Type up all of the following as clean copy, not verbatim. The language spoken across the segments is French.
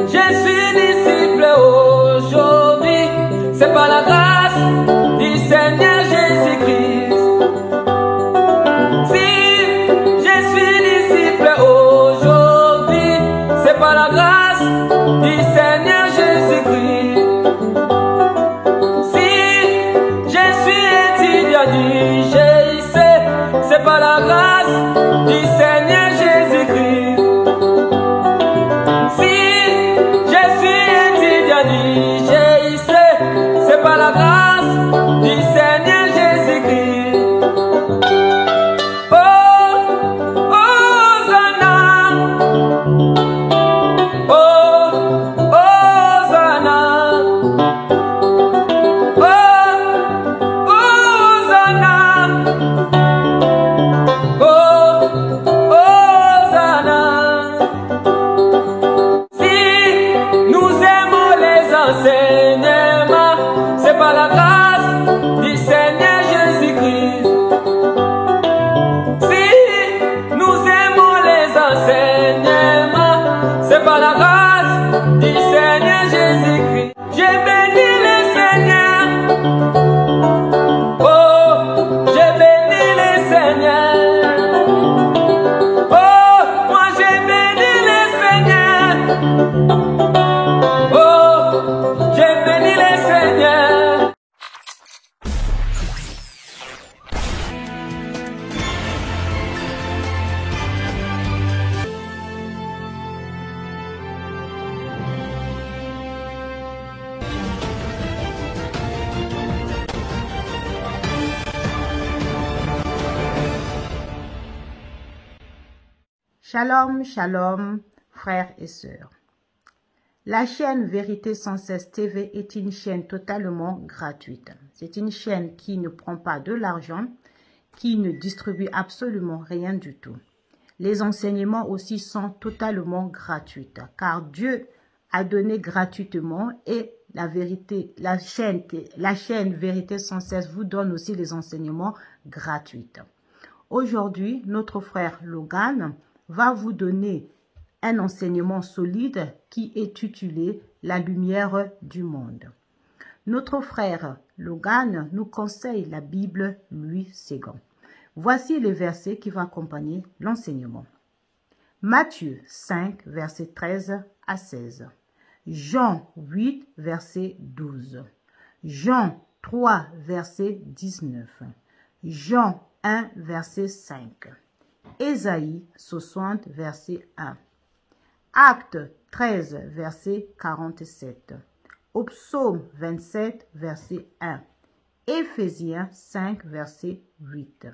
je suis disciple aujourd'hui, c'est par la grâce du Seigneur Jésus-Christ. Si je suis disciple aujourd'hui, c'est par la grâce du Seigneur Jésus-Christ. Si je suis étudiant du GIC, c'est par la grâce du Seigneur Jésus-Christ. Si je suis étudiant du GIC, c'est par la grâce du Seigneur Jésus-Christ. Oh, Hosanna. Oh, Hosanna. Oh, Hosanna. Oh, Hosanna. Si nous aimons les enseignements, c'est par la grâce du Seigneur Jésus-Christ. Si nous aimons les enseignements, c'est par la grâce du Seigneur Jésus-Christ. J'ai béni le Seigneur. Oh, j'ai béni le Seigneur. Oh, moi j'ai béni le Seigneur. Oh, j'ai béni le Seigneur. Shalom, shalom, frères et sœurs. La chaîne Vérité sans cesse TV est une chaîne totalement gratuite. C'est une chaîne qui ne prend pas de l'argent, qui ne distribue absolument rien du tout. Les enseignements aussi sont totalement gratuits, car Dieu a donné gratuitement et la chaîne Vérité sans cesse vous donne aussi les enseignements gratuits. Aujourd'hui, notre frère Logan va vous donner un enseignement solide qui est titulé « La lumière du monde ». Notre frère Logan nous conseille la Bible Louis Séguin. Voici les versets qui vont accompagner l'enseignement. Matthieu 5, verset 13 à 16. Jean 8, verset 12. Jean 3, verset 19. Jean 1, verset 5. Ésaïe 60, verset 1. Acte 13, verset 47. Au psaume 27, verset 1. Éphésiens 5, verset 8.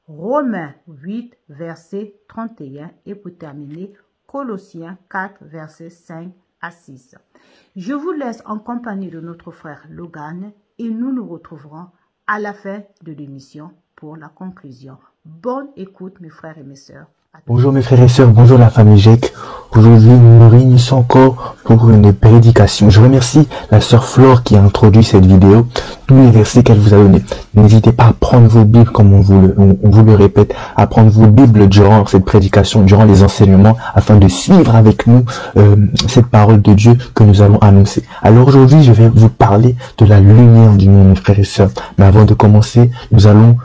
Romains 8, verset 31. Et pour terminer, Colossiens 4, verset 5 à 6. Je vous laisse en compagnie de notre frère Logan et nous nous retrouverons à la fin de l'émission pour la conclusion. Bonne écoute mes frères et mes sœurs. Bonjour mes frères et sœurs, bonjour la famille GEC. Aujourd'hui nous nous réunissons encore pour une prédication. Je remercie la sœur Flore qui a introduit cette vidéo, tous les versets qu'elle vous a donnés. N'hésitez pas à prendre vos Bibles comme on vous le répète, à prendre vos Bibles durant cette prédication, durant les enseignements, afin de suivre avec nous cette parole de Dieu que nous allons annoncer. Alors aujourd'hui je vais vous parler de la lumière du monde mes frères et sœurs. Mais avant de commencer, nous allons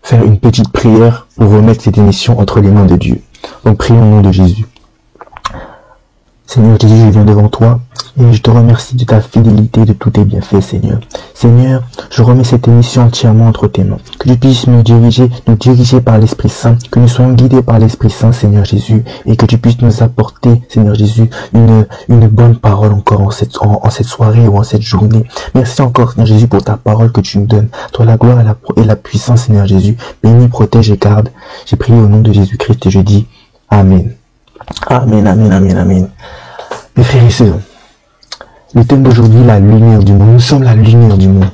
faire une petite prière pour remettre cette émission entre les mains de Dieu. Donc prions au nom de Jésus. Seigneur Jésus, je viens devant toi et je te remercie de ta fidélité, de tous tes bienfaits, Seigneur. Seigneur, je remets cette émission entièrement entre tes mains. Que tu puisses nous diriger par l'Esprit Saint, que nous soyons guidés par l'Esprit Saint, Seigneur Jésus, et que tu puisses nous apporter, Seigneur Jésus, une bonne parole encore en cette soirée ou en cette journée. Merci encore, Seigneur Jésus, pour ta parole que tu nous donnes. Toi la gloire et la puissance, Seigneur Jésus. Bénis, protège et garde. J'ai prié au nom de Jésus-Christ et je dis Amen. Amen, amen, amen, amen. Mes frères et sœurs, le thème d'aujourd'hui, la lumière du monde. Nous sommes la lumière du monde.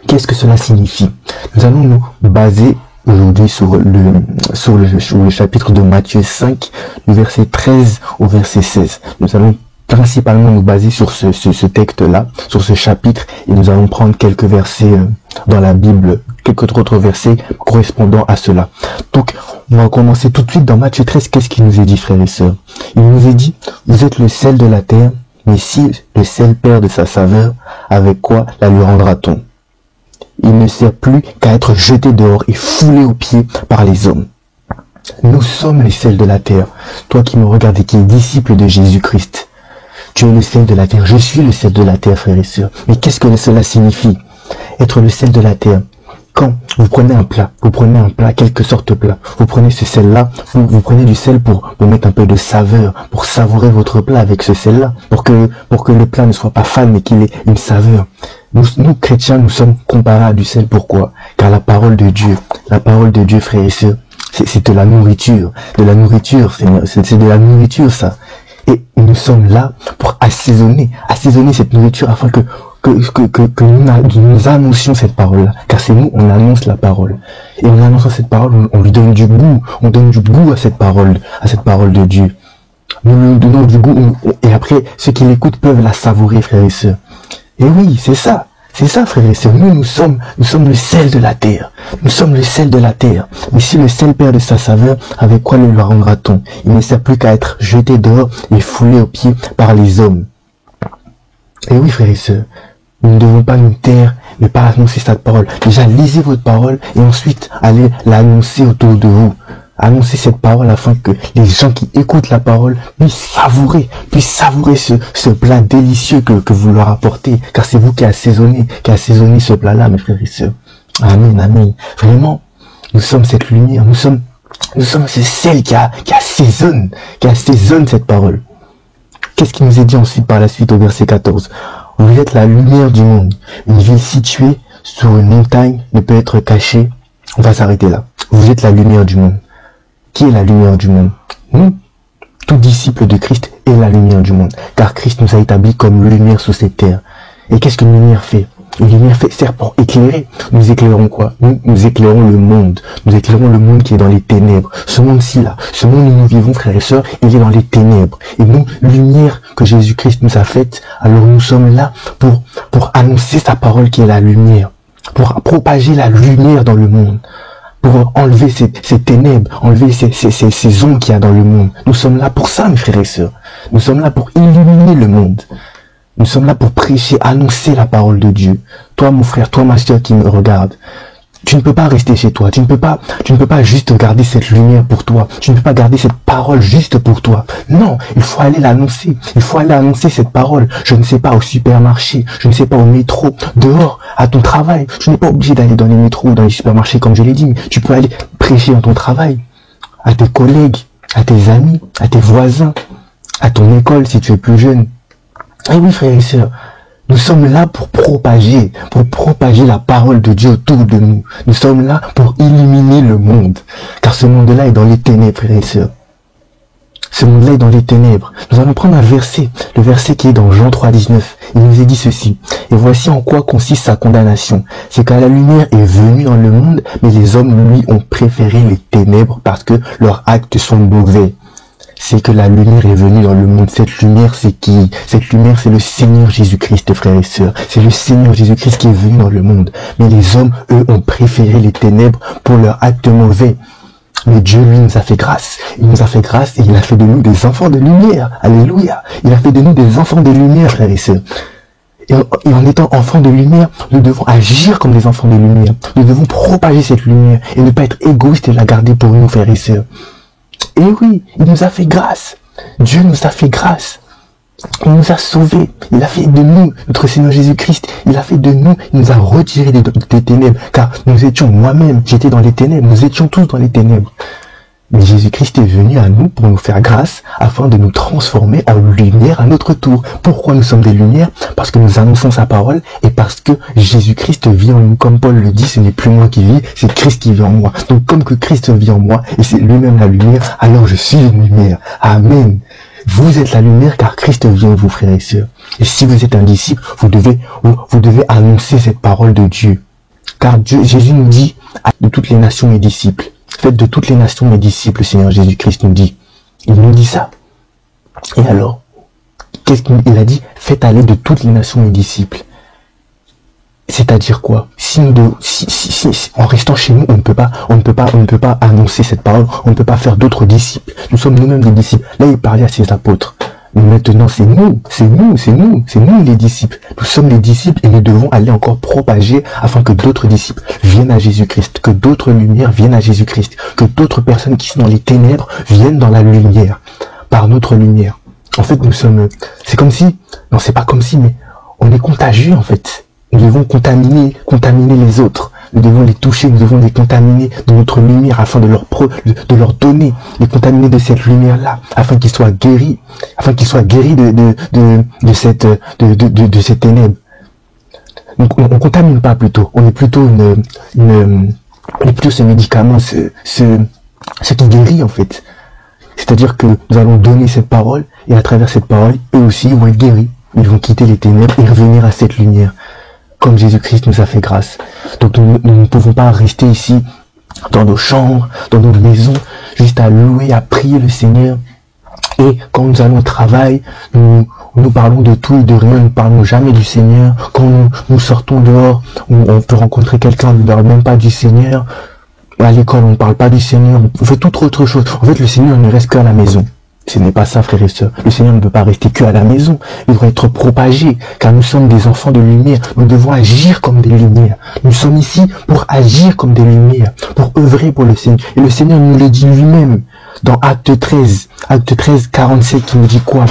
Qu'est-ce que cela signifie? Nous allons nous baser aujourd'hui sur le chapitre de Matthieu 5, du verset 13 au verset 16. Nous allons principalement nous baser sur ce texte-là, sur ce chapitre, et nous allons prendre quelques versets dans la Bible quelques autres versets correspondant à cela. Donc, on va commencer tout de suite dans Matthieu 13. Qu'est-ce qu'il nous est dit, frères et sœurs? Il nous est dit, vous êtes le sel de la terre, mais si le sel perd de sa saveur, avec quoi la lui rendra-t-on? Il ne sert plus qu'à être jeté dehors et foulé aux pieds par les hommes. Nous sommes le sel de la terre. Toi qui me regardes et qui es disciple de Jésus-Christ, tu es le sel de la terre. Je suis le sel de la terre, frères et sœurs. Mais qu'est-ce que cela signifie? Être le sel de la terre. Quand vous prenez un plat, quelque sorte de plat, vous prenez ce sel-là, vous prenez du sel pour mettre un peu de saveur, pour savourer votre plat avec ce sel-là, pour que le plat ne soit pas fade, mais qu'il ait une saveur. Nous, chrétiens, nous sommes comparés à du sel. Pourquoi? Car la parole de Dieu, frères et sœurs, c'est de la nourriture, c'est de la nourriture, ça. Et nous sommes là pour assaisonner cette nourriture afin que nous annoncions cette parole-là, car c'est nous, on annonce la parole. Et en annonçant cette parole, on lui donne du goût, à cette parole de Dieu. Nous lui donnons du goût, et après, ceux qui l'écoutent peuvent la savourer, frères et sœurs. Et oui, c'est ça, frères et sœurs. Nous sommes le sel de la terre. Nous sommes le sel de la terre. Mais si le sel perd de sa saveur, avec quoi le lui rendra-t-on? Il ne sert plus qu'à être jeté dehors et foulé aux pieds par les hommes. Et oui, frères et sœurs, nous ne devons pas nous taire, mais pas annoncer cette parole. Déjà, lisez votre parole et ensuite, allez l'annoncer autour de vous. Annoncez cette parole afin que les gens qui écoutent la parole puissent savourer ce plat délicieux que vous leur apportez. Car c'est vous qui assaisonnez ce plat-là, mes frères et sœurs. Amen, amen. Vraiment, nous sommes cette lumière, nous sommes ce sel qui assaisonne cette parole. Qu'est-ce qui nous est dit ensuite par la suite au verset 14? Vous êtes la lumière du monde. Une ville située sur une montagne ne peut être cachée. On va s'arrêter là. Vous êtes la lumière du monde. Qui est la lumière du monde? Nous, tout disciple de Christ est la lumière du monde. Car Christ nous a établis comme lumière sur cette terre. Et qu'est-ce qu'une lumière fait? Une lumière sert pour éclairer. Nous éclairons quoi? Nous éclairons le monde. Nous éclairons le monde qui est dans les ténèbres. Ce monde-ci là, ce monde où nous vivons, frères et sœurs, il est dans les ténèbres. Et nous, lumière que Jésus-Christ nous a faite, alors nous sommes là pour annoncer sa parole qui est la lumière. Pour propager la lumière dans le monde. Pour enlever ces ténèbres, enlever ces ombres qu'il y a dans le monde. Nous sommes là pour ça, mes frères et sœurs. Nous sommes là pour illuminer le monde. Nous sommes là pour prêcher, annoncer la parole de Dieu. Toi, mon frère, toi, ma sœur qui me regarde, tu ne peux pas rester chez toi. Tu ne peux pas juste garder cette lumière pour toi. Tu ne peux pas garder cette parole juste pour toi. Non, il faut aller l'annoncer. Il faut aller annoncer cette parole. Je ne sais pas, au supermarché, je ne sais pas, au métro, dehors, à ton travail. Tu n'es pas obligé d'aller dans les métros ou dans les supermarchés, comme je l'ai dit, mais tu peux aller prêcher dans ton travail, à tes collègues, à tes amis, à tes voisins, à ton école si tu es plus jeune. Et oui, frères et sœurs, nous sommes là pour propager la parole de Dieu autour de nous. Nous sommes là pour illuminer le monde. Car ce monde-là est dans les ténèbres, frères et sœurs. Ce monde-là est dans les ténèbres. Nous allons prendre un verset, le verset qui est dans Jean 3,19. Il nous est dit ceci. Et voici en quoi consiste sa condamnation. C'est qu'à la lumière est venue dans le monde, mais les hommes, lui, ont préféré les ténèbres parce que leurs actes sont mauvais. C'est que la lumière est venue dans le monde. Cette lumière, c'est qui? Cette lumière, c'est le Seigneur Jésus-Christ, frères et sœurs. C'est le Seigneur Jésus-Christ qui est venu dans le monde. Mais les hommes, eux, ont préféré les ténèbres pour leurs actes mauvais. Mais Dieu, lui, nous a fait grâce. Il nous a fait grâce et il a fait de nous des enfants de lumière. Alléluia. Il a fait de nous des enfants de lumière, frères et sœurs. Et en étant enfants de lumière, nous devons agir comme des enfants de lumière. Nous devons propager cette lumière et ne pas être égoïstes et la garder pour nous, frères et sœurs. Et oui, il nous a fait grâce. Dieu nous a fait grâce. Il nous a sauvés. Il a fait de nous, notre Seigneur Jésus-Christ, il a fait de nous, il nous a retirés des ténèbres. Car nous étions, moi-même, j'étais dans les ténèbres, nous étions tous dans les ténèbres. Mais Jésus-Christ est venu à nous pour nous faire grâce, afin de nous transformer en lumière à notre tour. Pourquoi nous sommes des lumières? Parce que nous annonçons sa parole et parce que Jésus-Christ vit en nous. Comme Paul le dit, ce n'est plus moi qui vis, c'est Christ qui vit en moi. Donc comme que Christ vit en moi et c'est lui-même la lumière, alors je suis une lumière. Amen. Vous êtes la lumière car Christ vit en vous, frères et sœurs. Et si vous êtes un disciple, vous devez annoncer cette parole de Dieu. Car Jésus nous dit de toutes les nations mes disciples. Faites de toutes les nations mes disciples, le Seigneur Jésus-Christ nous dit. Il nous dit ça. Et alors, qu'est-ce qu'il a dit? Faites aller de toutes les nations mes disciples. C'est-à-dire quoi? Si en restant chez nous, on ne peut pas annoncer cette parole, on ne peut pas faire d'autres disciples. Nous sommes nous-mêmes des disciples. Là, il parlait à ses apôtres. Mais maintenant, c'est nous les disciples. Nous sommes les disciples et nous devons aller encore propager afin que d'autres disciples viennent à Jésus-Christ, que d'autres lumières viennent à Jésus-Christ, que d'autres personnes qui sont dans les ténèbres viennent dans la lumière, par notre lumière. En fait, c'est comme si, non, c'est pas comme si, mais on est contagieux, en fait. Nous devons contaminer les autres. Nous devons les toucher, nous devons les contaminer de notre lumière afin de leur donner, les contaminer de cette lumière-là, afin qu'ils soient guéris, de ces ténèbres. Donc, on contamine pas plutôt. On est plutôt ce médicament, ce qui guérit, en fait. C'est-à-dire que nous allons donner cette parole, et à travers cette parole, eux aussi vont être guéris. Ils vont quitter les ténèbres et revenir à cette lumière, comme Jésus-Christ nous a fait grâce. Donc nous ne pouvons pas rester ici, dans nos chambres, dans nos maisons, juste à louer, à prier le Seigneur. Et quand nous allons au travail, nous parlons de tout et de rien, nous ne parlons jamais du Seigneur. Quand nous sortons dehors, on peut rencontrer quelqu'un, on ne parle même pas du Seigneur. À l'école, on ne parle pas du Seigneur, on fait toute autre chose. En fait, le Seigneur ne reste qu'à la maison. Ce n'est pas ça, frères et sœurs. Le Seigneur ne peut pas rester que à la maison. Il doit être propagé, car nous sommes des enfants de lumière. Nous devons agir comme des lumières. Nous sommes ici pour agir comme des lumières, pour œuvrer pour le Seigneur. Et le Seigneur nous le dit lui-même dans Acte 13, 47, qui nous dit quoi?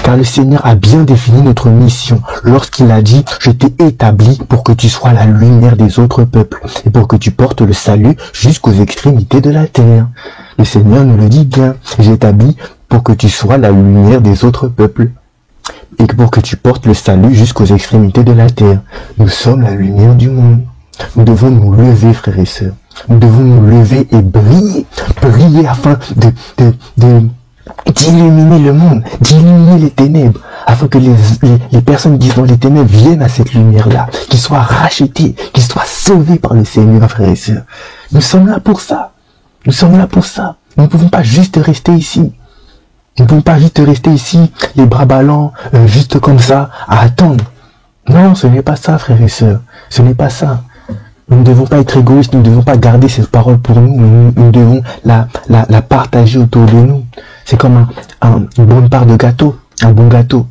Car le Seigneur a bien défini notre mission lorsqu'il a dit « Je t'ai établi pour que tu sois la lumière des autres peuples et pour que tu portes le salut jusqu'aux extrémités de la terre. » Le Seigneur nous le dit bien. J'ai établi pour que tu sois la lumière des autres peuples et pour que tu portes le salut jusqu'aux extrémités de la terre. Nous sommes la lumière du monde. Nous devons nous lever, frères et sœurs. Nous devons nous lever et briller afin d'illuminer le monde, d'illuminer les ténèbres, afin que les personnes qui sont dans les ténèbres viennent à cette lumière-là, qu'ils soient rachetés, qu'ils soient sauvés par le Seigneur, frères et sœurs. Nous sommes là pour ça. Nous sommes là pour ça. Nous ne pouvons pas juste rester ici. Nous ne pouvons pas juste rester ici, les bras ballants, juste comme ça, à attendre. Non, ce n'est pas ça, frères et sœurs. Ce n'est pas ça. Nous ne devons pas être égoïstes, nous ne devons pas garder cette parole pour nous, nous devons la partager autour de nous. C'est comme une bonne part de gâteau, un bon gâteau.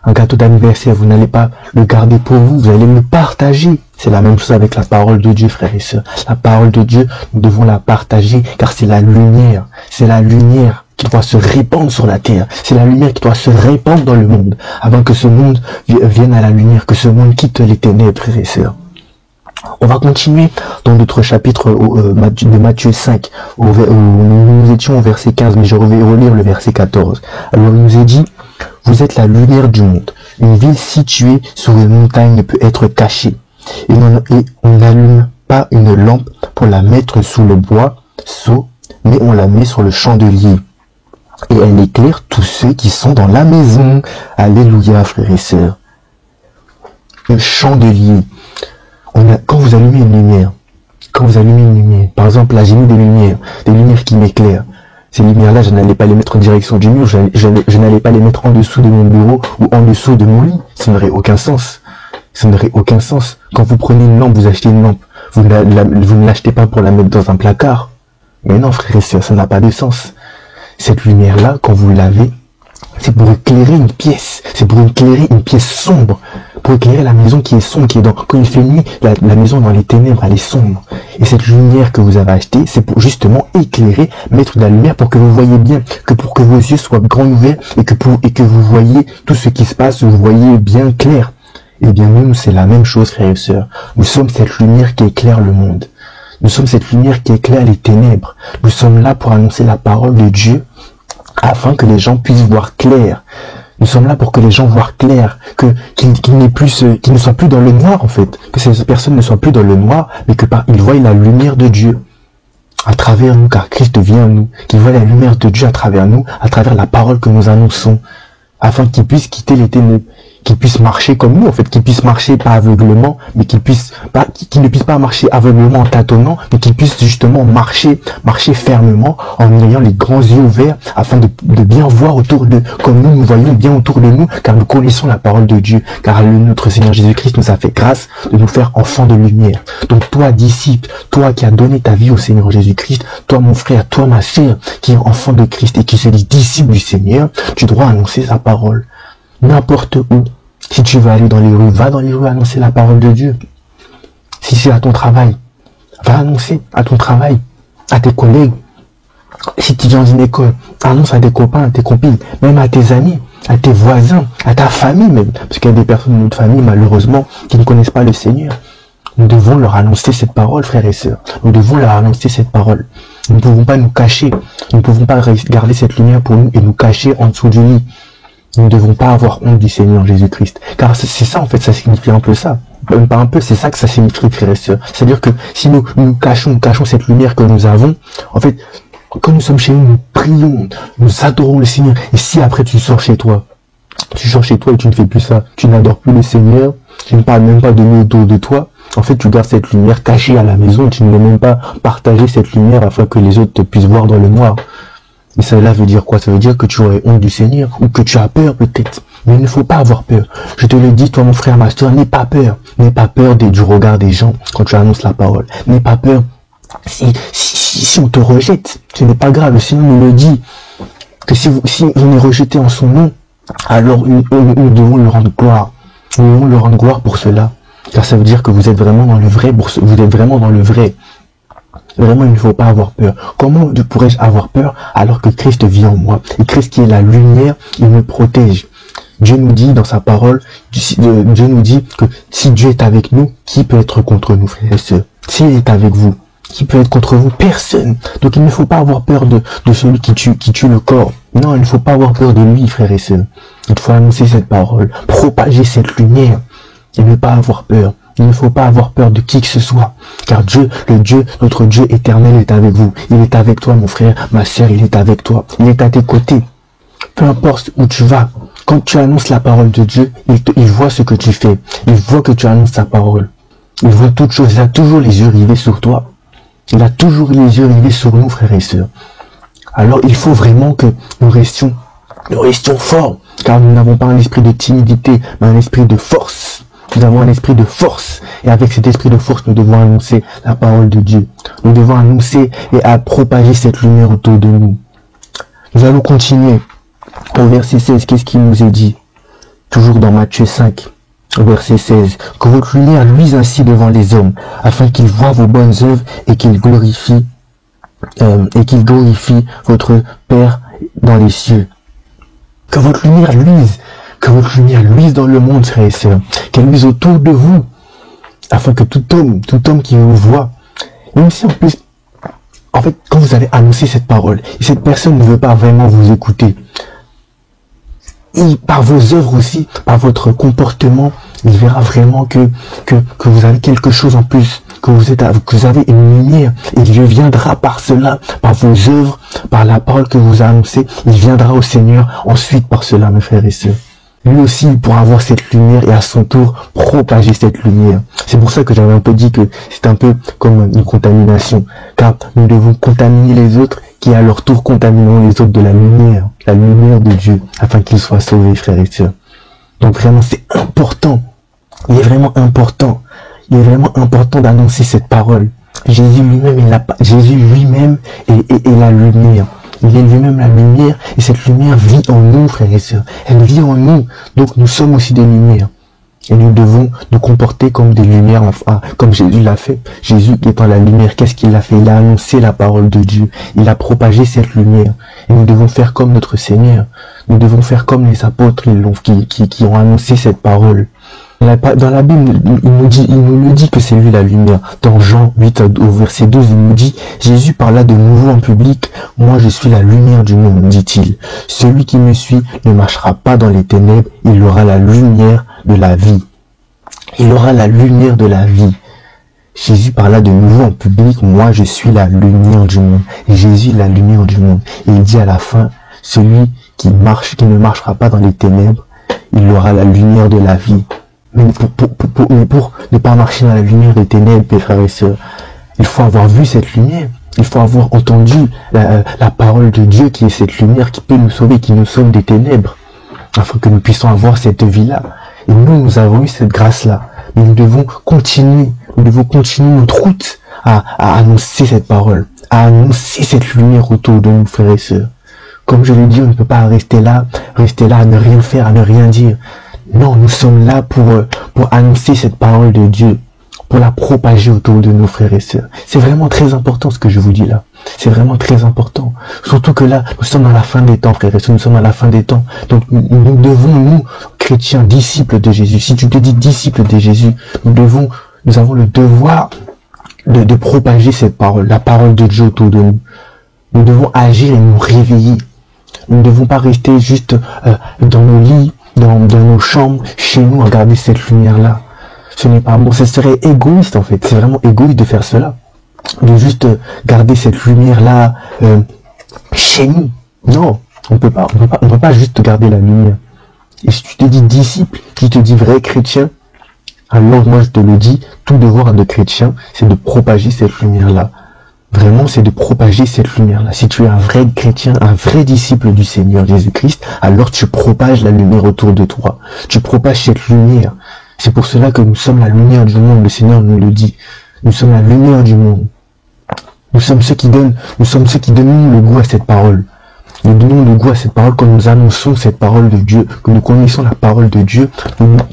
Un gâteau d'anniversaire, vous n'allez pas le garder pour vous, vous allez le partager. C'est la même chose avec la parole de Dieu, frères et sœurs. La parole de Dieu, nous devons la partager, car c'est la lumière. C'est la lumière qui doit se répandre sur la terre. C'est la lumière qui doit se répandre dans le monde, avant que ce monde vienne à la lumière, que ce monde quitte les ténèbres, frères et sœurs. On va continuer dans notre chapitre de Matthieu 5, où nous étions au verset 15, mais je vais relire le verset 14. Alors il nous est dit, « Vous êtes la lumière du monde. Une ville située sur une montagne ne peut être cachée. Et on n'allume pas une lampe pour la mettre sous le bois seau, mais on la met sur le chandelier. Et elle éclaire tous ceux qui sont dans la maison. » Alléluia, frères et sœurs. Le chandelier. Quand vous allumez une lumière, par exemple, là j'ai mis des lumières qui m'éclairent. Ces lumières-là, je n'allais pas les mettre en direction du mur, je n'allais pas les mettre en dessous de mon bureau ou en dessous de mon lit. Ça n'aurait aucun sens. Ça n'aurait aucun sens. Quand vous prenez une lampe, vous achetez une lampe. Vous ne l'achetez pas pour la mettre dans un placard. Mais non, frères et sœurs, ça n'a pas de sens. Cette lumière-là, quand vous l'avez, c'est pour éclairer une pièce. C'est pour éclairer une pièce sombre. Pour éclairer la maison qui est sombre, quand il fait nuit, la maison dans les ténèbres, elle est sombre. Et cette lumière que vous avez achetée, c'est pour justement éclairer, mettre de la lumière pour que vous voyez bien, que pour que vos yeux soient grands ouverts et que vous voyez tout ce qui se passe, vous voyez bien clair. Eh bien, nous, c'est la même chose, frères et sœurs. Nous sommes cette lumière qui éclaire le monde. Nous sommes cette lumière qui éclaire les ténèbres. Nous sommes là pour annoncer la parole de Dieu, afin que les gens puissent voir clair. Nous sommes là pour que les gens voient clair, qu'ils ne soient plus dans le noir, en fait. Que ces personnes ne soient plus dans le noir, mais qu'ils voient la lumière de Dieu à travers nous, car Christ vient à nous. Qu'ils voient la lumière de Dieu à travers nous, à travers la parole que nous annonçons, afin qu'ils puissent quitter les ténèbres, qu'ils puissent marcher comme nous, en fait, qu'ils puissent marcher pas aveuglement, mais qu'ils ne puissent pas marcher aveuglement en tâtonnant, mais qu'ils puissent justement marcher fermement en ayant les grands yeux ouverts afin de bien voir autour d'eux, comme nous voyons bien autour de nous, car nous connaissons la parole de Dieu, car notre Seigneur Jésus-Christ nous a fait grâce de nous faire enfants de lumière. Donc toi, disciple, toi qui as donné ta vie au Seigneur Jésus-Christ, toi mon frère, toi ma sœur, qui est enfant de Christ et qui se dit disciple du Seigneur, tu dois annoncer sa parole. N'importe où. Si tu veux aller dans les rues, va dans les rues annoncer la parole de Dieu. Si c'est à ton travail, va annoncer à ton travail, à tes collègues. Si tu es dans une école, annonce à tes copains, à tes copines, même à tes amis, à tes voisins, à ta famille même. Parce qu'il y a des personnes de notre famille, malheureusement, qui ne connaissent pas le Seigneur. Nous devons leur annoncer cette parole, frères et sœurs. Nous devons leur annoncer cette parole. Nous ne pouvons pas nous cacher. Nous ne pouvons pas garder cette lumière pour nous et nous cacher en dessous du lit. Nous ne devons pas avoir honte du Seigneur Jésus-Christ. Car c'est ça, en fait, ça signifie un peu ça. Même pas un peu, c'est ça que ça signifie, frères et sœurs. C'est-à-dire que si nous cachons cette lumière que nous avons, en fait, quand nous sommes chez nous, nous prions, nous adorons le Seigneur. Et si après tu sors chez toi et tu ne fais plus ça, tu n'adores plus le Seigneur, tu ne parles même pas de lui autour de toi, en fait, tu gardes cette lumière cachée à la maison, tu ne veux même pas partager cette lumière afin que les autres te puissent voir dans le noir. Et cela veut dire quoi? Ça veut dire que tu aurais honte du Seigneur, ou que tu as peur peut-être. Mais il ne faut pas avoir peur. Je te le dis, toi mon frère, ma soeur, n'aie pas peur. N'aie pas peur du regard des gens quand tu annonces la parole. N'aie pas peur si on te rejette. Ce n'est pas grave, le Seigneur nous le dit. Que si on est rejeté en son nom, alors nous devons lui rendre gloire. Nous devons lui rendre gloire pour cela. Car ça veut dire que vous êtes vraiment dans le vrai. Vous êtes vraiment dans le vrai. Vraiment, il ne faut pas avoir peur. Comment pourrais-je avoir peur alors que Christ vit en moi? Et Christ qui est la lumière, il me protège. Dieu nous dit dans sa parole, Dieu nous dit que si Dieu est avec nous, qui peut être contre nous, frères et sœurs? S'il est avec vous, qui peut être contre vous? Personne. Donc il ne faut pas avoir peur de celui qui tue le corps. Non, il ne faut pas avoir peur de lui, frères et sœurs. Il faut annoncer cette parole, propager cette lumière et ne pas avoir peur. Il ne faut pas avoir peur de qui que ce soit, car notre Dieu éternel est avec vous. Il est avec toi, mon frère, ma sœur, il est avec toi. Il est à tes côtés. Peu importe où tu vas, quand tu annonces la parole de Dieu, il voit ce que tu fais. Il voit que tu annonces sa parole. Il voit toutes choses. Il a toujours les yeux rivés sur toi. Il a toujours les yeux rivés sur nous, frères et sœurs. Alors, il faut vraiment que nous restions forts, car nous n'avons pas un esprit de timidité, mais un esprit de force. Nous avons un esprit de force. Et avec cet esprit de force, nous devons annoncer la parole de Dieu. Nous devons annoncer et à propager cette lumière autour de nous. Nous allons continuer. Au verset 16, qu'est-ce qu'il nous est dit? Toujours dans Matthieu 5, au verset 16. Que votre lumière luise ainsi devant les hommes, afin qu'ils voient vos bonnes œuvres et qu'ils glorifient votre Père dans les cieux. Que votre lumière luise. Que votre lumière luise dans le monde, frères et sœurs. Qu'elle luise autour de vous. Afin que tout homme qui vous voit, même si en plus, en fait, quand vous allez annoncer cette parole, et cette personne ne veut pas vraiment vous écouter, et par vos œuvres aussi, par votre comportement, il verra vraiment que vous avez quelque chose en plus, que vous avez une lumière, et Dieu viendra par cela, par vos œuvres, par la parole que vous annoncez, il viendra au Seigneur ensuite par cela, mes frères et sœurs. Lui aussi, il pourra avoir cette lumière et à son tour propager cette lumière. C'est pour ça que j'avais un peu dit que c'est un peu comme une contamination. Car nous devons contaminer les autres qui à leur tour contamineront les autres de la lumière de Dieu, afin qu'ils soient sauvés, frères et sœurs. Donc vraiment, c'est important. Il est vraiment important d'annoncer cette parole. Jésus lui-même est la lumière. Il est lui-même la lumière et cette lumière vit en nous, frères et sœurs. Elle vit en nous. Donc nous sommes aussi des lumières. Et nous devons nous comporter comme des lumières, comme Jésus l'a fait. Jésus étant la lumière, qu'est-ce qu'il a fait? Il a annoncé la parole de Dieu. Il a propagé cette lumière. Et nous devons faire comme notre Seigneur. Nous devons faire comme les apôtres qui ont annoncé cette parole. Dans la Bible, il nous le dit que c'est lui la lumière. Dans Jean 8 au verset 12, il nous dit, Jésus parla de nouveau en public, moi je suis la lumière du monde, dit-il. Celui qui me suit ne marchera pas dans les ténèbres, il aura la lumière de la vie. Il aura la lumière de la vie. Jésus parla de nouveau en public, moi je suis la lumière du monde. Et Jésus est la lumière du monde. Et il dit à la fin, celui qui ne marchera pas dans les ténèbres, il aura la lumière de la vie. Mais pour ne pas marcher dans la lumière des ténèbres, mes frères et sœurs, il faut avoir vu cette lumière. Il faut avoir entendu la parole de Dieu qui est cette lumière qui peut nous sauver, qui nous sauve des ténèbres, afin que nous puissions avoir cette vie-là. Et nous avons eu cette grâce-là. Mais nous devons continuer notre route à annoncer cette parole, à annoncer cette lumière autour de nous, frères et sœurs. Comme je l'ai dit, on ne peut pas rester là à ne rien faire, à ne rien dire. Non, nous sommes là pour annoncer cette parole de Dieu, pour la propager autour de nos frères et sœurs. C'est vraiment très important ce que je vous dis là. C'est vraiment très important. Surtout que là, nous sommes dans la fin des temps, frères et sœurs. Nous sommes dans la fin des temps. Donc, nous devons, nous, chrétiens, disciples de Jésus. Si tu te dis disciples de Jésus, nous avons le devoir de propager cette parole, la parole de Dieu autour de nous. Nous devons agir et nous réveiller. Nous ne devons pas rester juste dans nos lits, dans nos chambres, chez nous, à regarder cette lumière-là. Ce n'est pas bon, ce serait égoïste en fait, c'est vraiment égoïste de faire cela. De juste garder cette lumière-là chez nous. Non, on peut pas juste garder la lumière. Et si tu te dis disciple, tu te dis vrai chrétien, alors moi je te le dis, tout devoir de chrétien, c'est de propager cette lumière-là. Vraiment, c'est de propager cette lumière-là. Si tu es un vrai chrétien, un vrai disciple du Seigneur Jésus-Christ, alors tu propages la lumière autour de toi. Tu propages cette lumière. C'est pour cela que nous sommes la lumière du monde. Le Seigneur nous le dit. Nous sommes la lumière du monde. Nous sommes ceux qui donnent le goût à cette parole. Nous donnons le goût à cette parole quand nous annonçons cette parole de Dieu, que nous connaissons la parole de Dieu.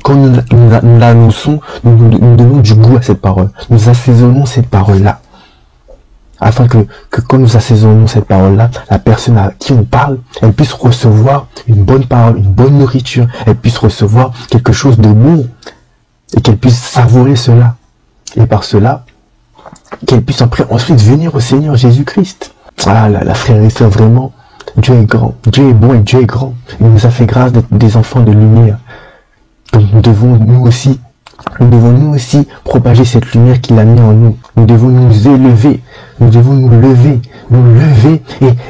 Quand nous l'annonçons, nous donnons du goût à cette parole. Nous assaisonnons cette parole-là. Afin que quand nous assaisonnons cette parole-là, la personne à qui on parle, elle puisse recevoir une bonne parole, une bonne nourriture, elle puisse recevoir quelque chose de bon, et qu'elle puisse savourer cela. Et par cela, qu'elle puisse ensuite venir au Seigneur Jésus-Christ. Ah là, la frère et sœur, vraiment, Dieu est grand, Dieu est bon et Dieu est grand. Il nous a fait grâce d'être des enfants de lumière. Donc nous devons nous aussi propager cette lumière qu'il a mis en nous. Nous devons nous élever. Nous devons nous lever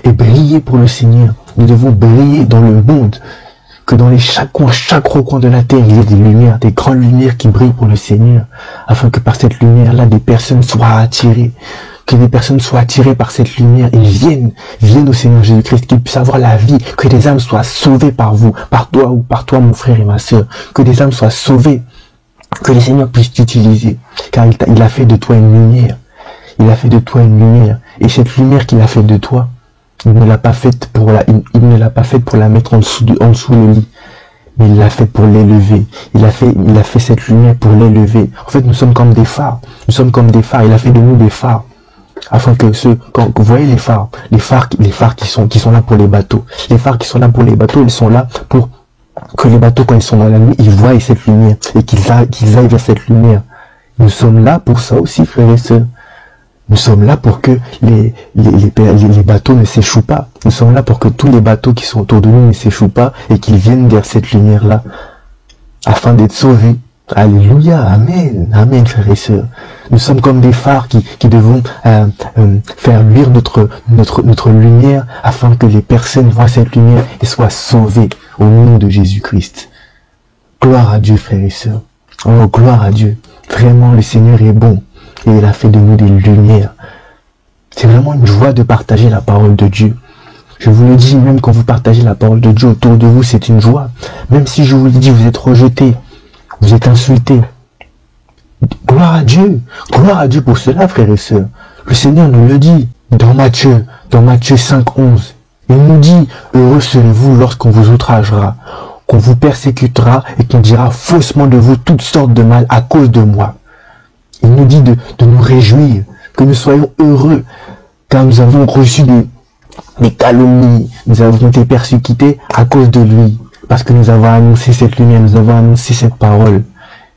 et briller pour le Seigneur. Nous devons briller dans le monde. Que dans chaque recoin de la terre, il y ait des lumières, des grandes lumières qui brillent pour le Seigneur. Afin que par cette lumière-là, des personnes soient attirées. Que des personnes soient attirées par cette lumière et viennent au Seigneur Jésus-Christ, qu'ils puissent avoir la vie. Que des âmes soient sauvées par vous, par toi ou par toi, mon frère et ma sœur. Que des âmes soient sauvées. Que le Seigneur puisse t'utiliser, car il a fait de toi une lumière. Il a fait de toi une lumière. Et cette lumière qu'il a fait de toi, il ne l'a pas faite pour la mettre en dessous le lit. Mais il l'a fait pour l'élever. Il a fait cette lumière pour l'élever. En fait, nous sommes comme des phares. Nous sommes comme des phares. Il a fait de nous des phares. Afin que quand vous voyez les phares qui sont là pour les bateaux. Les phares qui sont là pour les bateaux, ils sont là pour que les bateaux, quand ils sont dans la nuit, ils voient cette lumière et qu'ils aillent vers cette lumière. Nous sommes là pour ça aussi, frères et sœurs. Nous sommes là pour que les bateaux ne s'échouent pas. Nous sommes là pour que tous les bateaux qui sont autour de nous ne s'échouent pas et qu'ils viennent vers cette lumière-là afin d'être sauvés. Alléluia, amen, amen, frères et sœurs. Nous sommes comme des phares qui devons faire luire notre lumière afin que les personnes voient cette lumière et soient sauvées au nom de Jésus-Christ. Gloire à Dieu, frères et sœurs. Oh, gloire à Dieu. Vraiment, le Seigneur est bon et il a fait de nous des lumières. C'est vraiment une joie de partager la parole de Dieu. Je vous le dis, même quand vous partagez la parole de Dieu autour de vous, c'est une joie. Même si je vous le dis, vous êtes rejetés, vous êtes insultés. Gloire à Dieu pour cela, frères et sœurs. Le Seigneur nous le dit dans Matthieu 5:11. Il nous dit, heureux serez-vous lorsqu'on vous outragera, qu'on vous persécutera et qu'on dira faussement de vous toutes sortes de mal à cause de moi. Il nous dit de nous réjouir, que nous soyons heureux, car nous avons reçu des calomnies, nous avons été persécutés à cause de lui, parce que nous avons annoncé cette lumière, nous avons annoncé cette parole.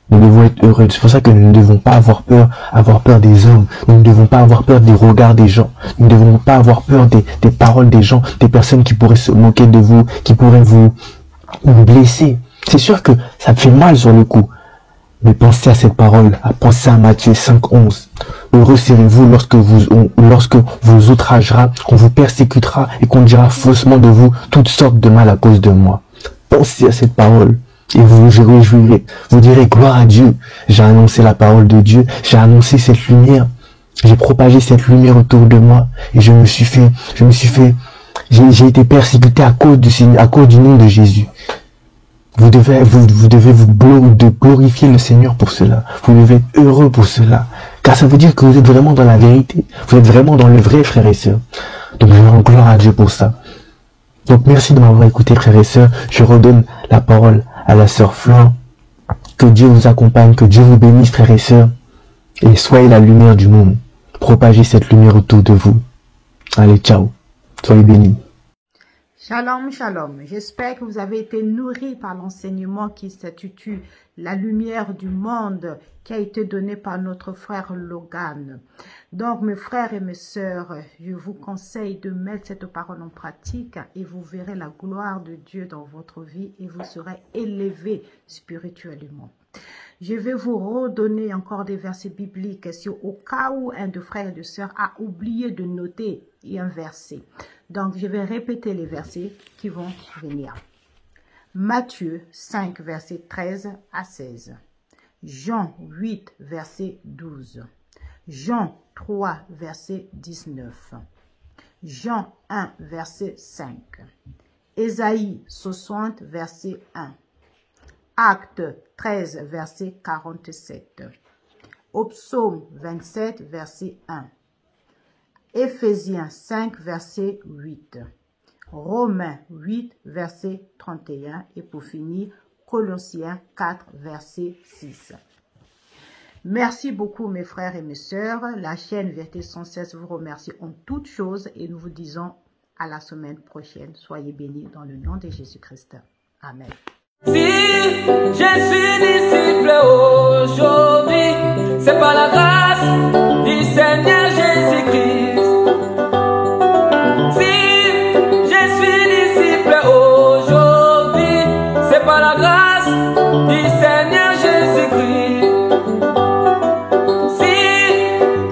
Nous devons être heureux. C'est pour ça que nous ne devons pas avoir peur des hommes. Nous ne devons pas avoir peur des regards des gens. Nous ne devons pas avoir peur des paroles des gens, des personnes qui pourraient se moquer de vous, qui pourraient vous blesser. C'est sûr que ça fait mal sur le coup. Mais pensez à cette parole, pensez à Matthieu 5:11. Heureux serez-vous lorsque vous outragera, qu'on vous persécutera et qu'on dira faussement de vous toutes sortes de mal à cause de moi. Pensez à cette parole. Et vous vous réjouirez. Vous direz gloire à Dieu. J'ai annoncé la parole de Dieu. J'ai annoncé cette lumière. J'ai propagé cette lumière autour de moi. Et j'ai été persécuté à cause du nom de Jésus. Vous devez glorifier le Seigneur pour cela. Vous devez être heureux pour cela. Car ça veut dire que vous êtes vraiment dans la vérité. Vous êtes vraiment dans le vrai, frères et sœurs. Donc je rends gloire à Dieu pour ça. Donc merci de m'avoir écouté, frères et sœurs. Je redonne la parole à la sœur Flore. Que Dieu vous accompagne, que Dieu vous bénisse, frères et sœurs. Et soyez la lumière du monde. Propagez cette lumière autour de vous. Allez, ciao. Soyez bénis. Shalom, shalom. J'espère que vous avez été nourris par l'enseignement qui s'intitule « La lumière du monde » qui a été donné par notre frère Logan. Donc, mes frères et mes sœurs, je vous conseille de mettre cette parole en pratique et vous verrez la gloire de Dieu dans votre vie et vous serez élevés spirituellement. Je vais vous redonner encore des versets bibliques si au cas où un de frères et de sœurs a oublié de noter un verset. Donc, je vais répéter les versets qui vont venir. Matthieu 5, verset 13 à 16. Jean 8, verset 12. Jean 3, verset 19. Jean 1, verset 5. Ésaïe 60, verset 1. Acte 13, verset 47. Au psaume 27, verset 1. Éphésiens 5, verset 8. Romains 8, verset 31. Et pour finir, Colossiens 4, verset 6. Merci beaucoup mes frères et mes sœurs. La chaîne Vérité sans cesse vous remercie en toutes choses et nous vous disons à la semaine prochaine. Soyez bénis dans le nom de Jésus-Christ. Amen. Si je suis disciple aujourd'hui, c'est par la grâce du Seigneur Jésus-Christ. Si je suis disciple aujourd'hui, c'est par la grâce du Seigneur Jésus-Christ. Si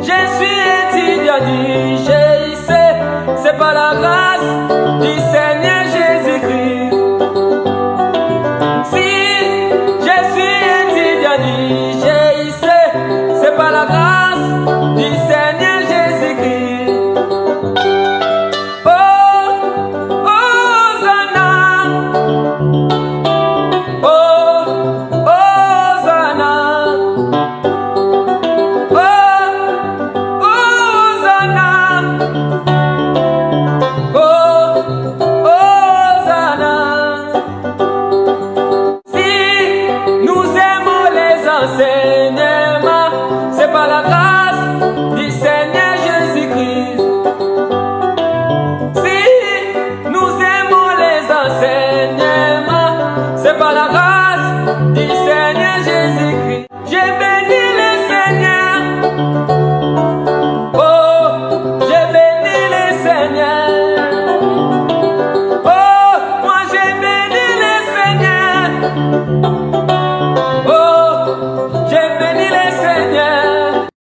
je suis étudiant du GIC, c'est par la grâce du Seigneur Jésus-Christ. C'est par la grâce du Seigneur Jésus-Christ. Oh, Hosanna. Oh, Hosanna. Oh, Hosanna. Oh, Hosanna. Si nous aimons les enseignements, c'est par la grâce du Seigneur Jésus-Christ. Si nous aimons les enseignements, c'est par la grâce du Seigneur Jésus-Christ.